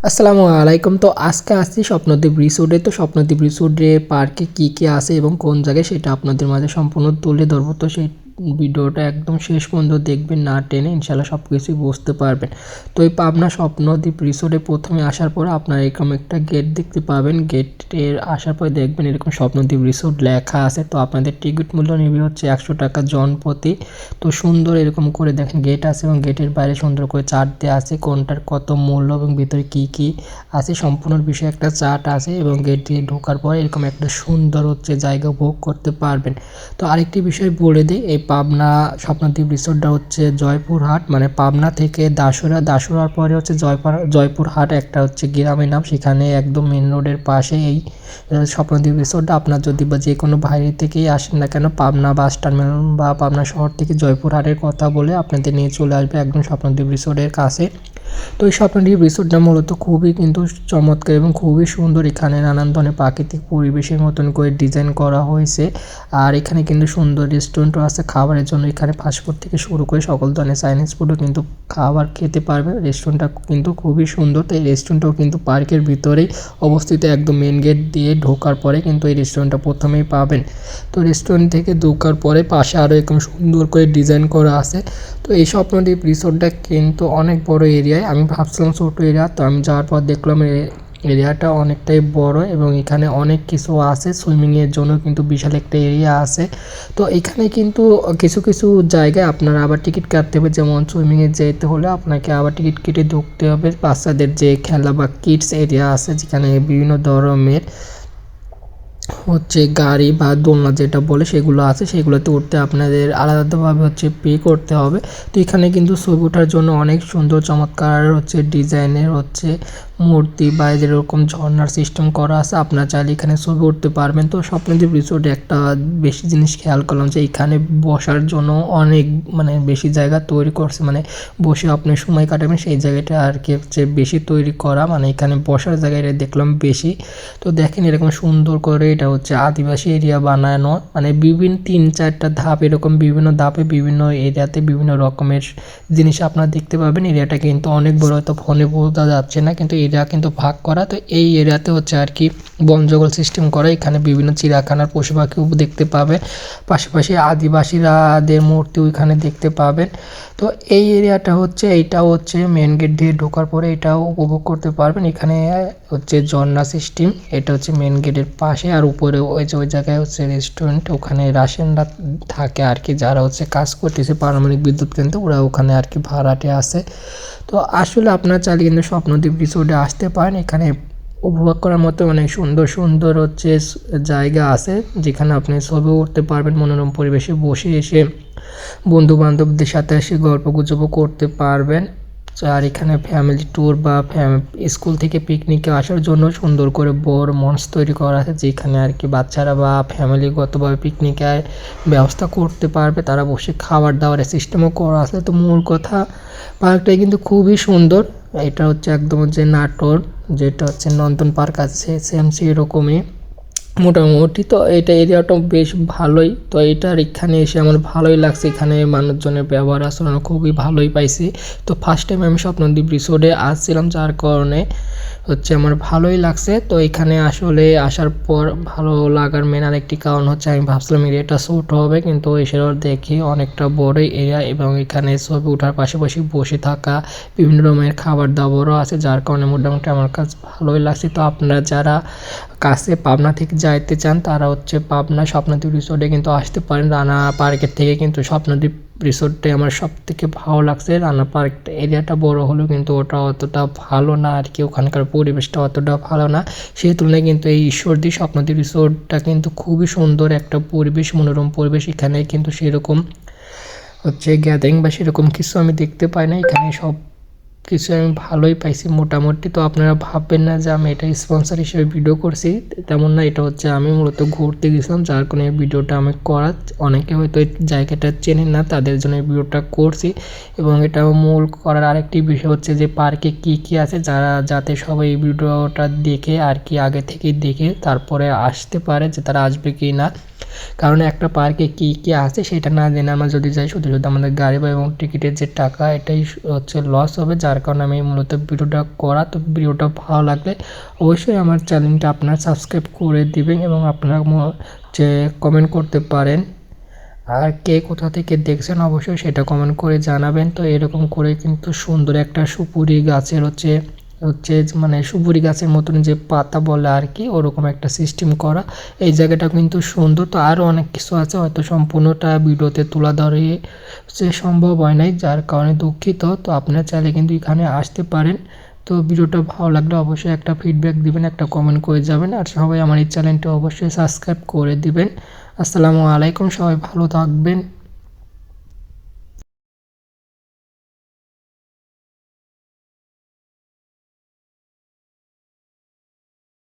আসসালামু আলাইকুম। তো আজকে আসছি স্বপ্নদ্বীপ রিসোর্টে। তো স্বপ্নদ্বীপ রিসোর্টে পার্কে কী আছে এবং কোন জায়গায় সেটা আপনাদের মাঝে সম্পূর্ণ তুলে ধরবো। তো সেই ভিডিওটা একদম শেষ পর্যন্ত দেখবেন, না টেনে, ইনশাল্লাহ সব কিছুই বুঝতে পারবেন। তো এই পাবনা স্বপ্নদ্বীপ রিসোর্টে প্রথমে আসার পর আপনারা এরকম একটা গেট দেখতে পাবেন। গেটের আসার পর দেখবেন এরকম স্বপ্নদ্বীপ রিসোর্ট লেখা আছে। তো আপনাদের টিকিট মূল্য নেবে হচ্ছে 100 টাকা জনপ্রতি। তো সুন্দর এরকম করে দেখেন গেট আছে এবং গেটের বাইরে সুন্দর করে চার্ট দেওয়া আছে কোনটার কত মূল্য এবং ভিতরে কি আছে সম্পূর্ণ বিষয়ে একটা চার্ট আছে। এবং গেট দিয়ে ঢোকার পর এরকম একটা সুন্দর জায়গা ভোগ করতে পারবেন। তো আরেকটি বিষয় বলে দিই, এই পাবনা স্বপ্নদ্বীপ রিসোর্টটা হচ্ছে জয়পুরহাট, মানে পাবনা থেকে দাসুরার পরে হচ্ছে জয়পুরহাট একটা গ্রামের নাম, সেখানে একদম মেন রোডের পাশে এই স্বপ্নদ্বীপ রিসোর্টটা। আপনার যদি বা যে কোনো বাইরে থেকেই আসেন না কেন, পাবনা বাস টার্মিনাল বা পাবনা শহর থেকে জয়পুরহাটের কথা বলে আপনাদের নিয়ে চলে আসবে একদম স্বপ্নদ্বীপ রিসোর্টের কাছে। তো এই স্বপ্নদ্বীপ রিসোর্টটা মূলত খুবই কিন্তু চমৎকার এবং খুবই সুন্দর। এখানে নানান ধরনের প্রাকৃতিক পরিবেশের মতন করে ডিজাইন করা হয়েছে। আর এখানে কিন্তু সুন্দর রেস্টুরেন্টও আছে খাবারের জন্য। এখানে ফাস্টফুড থেকে শুরু করে সকল ধরনের চাইনিজ ফুডও কিন্তু খাবার খেতে পারবে। রেস্টুরেন্টটা কিন্তু খুবই সুন্দর। তো এই রেস্টুরেন্টটাও কিন্তু পার্কের ভিতরেই অবস্থিত। একদম মেন গেট দিয়ে ঢোকার পরে কিন্তু এই রেস্টুরেন্টটা প্রথমেই পাবেন। তো রেস্টুরেন্ট থেকে ঢোকার পরে পাশে আরও এরকম সুন্দর করে ডিজাইন করা আছে। তো এই স্বপ্নদ্বীপ রিসোর্টটা কিন্তু অনেক বড় এরিয়ায়। আমি ভাবছিলাম ছোটো এরিয়া, তো আমি যাওয়ার পর দেখলাম এরিয়াটা অনেকটাই বড় এবং এখানে অনেক কিছু আছে। সুইমিংয়ের জন্য কিন্তু বিশাল একটা এরিয়া আছে। তো এখানে কিন্তু কিছু কিছু জায়গায় আপনারা আবার টিকিট কাটতে হবে। যেমন সুইমিংয়ে যেতে হলে আপনাকে আবার টিকিট কেটে ঢুকতে হবে। বাচ্চাদের যে খেলা বা কিডস এরিয়া আছে, যেখানে বিভিন্ন ধরনের গাড়ি বা দোলনা যেটা বলে সেগুলো আছে, সেগুলোতে উঠতে আপনাদের আলাদাভাবে পে করতে হবে। তো এখানে কিন্তু ছবি ওঠার জন্য অনেক সুন্দর চমৎকার ডিজাইনের মূর্তি বা যেরকম ঝর্ণার সিস্টেম করা আছে। আপনারা চাইলে এখানে ছবি উঠতে পারবেন। তো স্বপ্নদ্বীপ রিসোর্টে একটা বেশি জিনিস খেয়াল করলাম যে এখানে বসার জন্য অনেক বেশি জায়গা তৈরি করছে, বসে আপনি সময় কাটাবেন সেই জায়গাটা আর কি বেশি তৈরি করা, এখানে বসার জায়গাটা দেখলাম বেশি। তো দেখেন এরকম সুন্দর করে এটা আদিবাসী এরিয়া বানানো, বিভিন্ন 3-4টা ধাপ, এরকম বিভিন্ন ধাপে বিভিন্ন এরিয়াতে বিভিন্ন রকমের জিনিস আপনারা দেখতে পাবেন। এরিয়াটা কিন্তু অনেক বড়, হয়তো ফোনে বোঝা যাচ্ছে না, কিন্তু এরিয়া কিন্তু ভাগ করা। তো এই এরিয়াতে আর কি বন জঙ্গল সিস্টেম করা। এখানে বিভিন্ন চিড়িয়াখানার পশু পাখিও দেখতে পাবে, পাশাপাশি আদিবাসীরাদের মূর্তিও এখানে দেখতে পাবেন। তো এই এরিয়াটা এইটা মেন গেট দিয়ে ঢোকার পরে এটাও উপভোগ করতে পারবেন। এখানে ঝর্ণা সিস্টেম, এটা মেন গেটের পাশে। আর উপরে ওই জায়গায় রেস্টুরেন্ট, ওখানে রাশিয়ানরা থাকে আর কি, যারা কাজ করতেছে পারমাণবিক বিদ্যুৎ কেন্দ্রে, ওরা ওখানে আর কি ভাড়াটে আছে। তো আসলে আপনারা চাইলে কিন্তু স্বপ্নদ্বীপ রিসোর্টে আসতে পারেন। এখানে উপভোগ করার মতো সুন্দর সুন্দর জায়গা আছে, যেখানে আপনি ছবি উঠতে পারবেন, মনোরম পরিবেশে বসে এসে বন্ধু বান্ধবদের সাথে এসে গল্প গুজবও করতে পারবেন। আর এখানে ফ্যামিলি ট্যুর বা স্কুল থেকে পিকনিকে আসার জন্য সুন্দর করে বড় মঞ্চ তৈরি করা আছে, যেখানে আর কি বাচ্চারা বা ফ্যামিলিগতভাবে পিকনিকের ব্যবস্থা করতে পারবে। তারা বসে খাবার দাবারের সিস্টেমও করা আছে। তো মূল কথা, পার্কটা কিন্তু খুবই সুন্দর। এটা একদম নাটোর, যেটা নন্দন পার্ক আছে সেম সেরকমই মোটামুটি। তো এটা এরিয়াটা বেশ ভালোই। তো এখানে এসে আমার ভালোই লাগছে। এখানে মানুষজনের ব্যবহার আচরণ খুবই ভালোই পাইছি। তো ফার্স্ট টাইম আমি স্বপ্নদ্বীপ রিসোর্টে আসছিলাম, যার কারণে আমার ভালোই লাগছে। তো এখানে আসলে আসার পর ভালো লাগার মেন আরেকটি কারণ আমি ভাবছিলাম এরিয়াটা ছোট হবে, কিন্তু এসেও দেখি অনেকটা বড় এরিয়া এবং এখানে ছবি ওঠার পাশাপাশি বসে থাকা বিভিন্ন রকমের খাবার দাবারও আছে, যার কারণে মোটামুটি আমার কাছে ভালোই লাগছে। তো আপনারা যারা কাছে পাবনা থেকে যাইতে চান, তারা পাবনা স্বপ্নদ্বীপ রিসোর্টে কিন্তু আসতে পারেন। রানা পার্কের থেকে কিন্তু স্বপ্নদ্বীপ রিসোর্টটাই আমার সব থেকে ভালো লাগছে। রানা পার্ক এরিয়াটা বড় হলেও কিন্তু ওটা অতটা ভালো না আর কি, ওখানকার পরিবেশটা অতটা ভালো না। সেই তুলনায় কিন্তু এই ঈশ্বরদী স্বপ্নদ্বীপ রিসোর্টটা কিন্তু খুবই সুন্দর একটা পরিবেশ, মনোরম পরিবেশ। এখানে কিন্তু সেরকম গ্যাদারিং বা সেরকম কিছু আমি দেখতে পাই না। এখানে সব কিছু আমি ভালোই পাইছি মোটামুটি। তো আপনারা ভাববেন না যে আমি এটা স্পন্সর হিসেবে ভিডিও করছি, তেমন না। এটা আমি মূলত ঘুরতে গেছিলাম, যার কারণে এই ভিডিওটা আমি করা। অনেকে হয়তো এই জায়গাটা চেনেন না, তাদের জন্য এই ভিডিওটা করছি। এবং এটা মূল করার আরেকটি বিষয় যে পার্কে কি আছে, যাতে সবাই এই ভিডিওটা দেখে আর কি আগে থেকেই দেখে তারপরে আসতে পারে যে তারা আসবে কি না। কারণ একটা পার্কে কী কী আছে সেটা না জেনে আমরা যদি যাই শুধু শুধু আমাদের গাড়ি বা এবং টিকিটের যে টাকা এটাই হচ্ছে লস হবে, যার কারণে আমি মূলত ভিডিওটা করা। তো ভিডিওটা ভালো লাগলে অবশ্যই আমার চ্যানেলটা আপনারা সাবস্ক্রাইব করে দিবেন এবং আপনারা যে কমেন্ট করতে পারেন। আর কে কোথা থেকে দেখছেন অবশ্যই সেটা কমেন্ট করে জানাবেন। তো এরকম করে কিন্তু সুন্দর একটা সুপুরি গাছের হচ্ছে মানে সুপুরি গাছের মতন যে পাতা বলে আর কি, ওরকম একটা সিস্টেম করা। এই জায়গাটা কিন্তু সুন্দর। তো আরও অনেক কিছু আছে, হয়তো সম্পূর্ণটা ভিডিওতে তুলে ধরে সে সম্ভব হয় নাই, যার কারণে দুঃখিত। তো আপনারা চাইলে কিন্তু এখানে আসতে পারেন। তো ভিডিওটা ভালো লাগলে অবশ্যই একটা ফিডব্যাক দিবেন, একটা কমেন্ট করে যাবেন। আর সবাই আমার এই চ্যানেলটা অবশ্যই সাবস্ক্রাইব করে দিবেন। আসসালামু আলাইকুম, সবাই ভালো থাকবেন।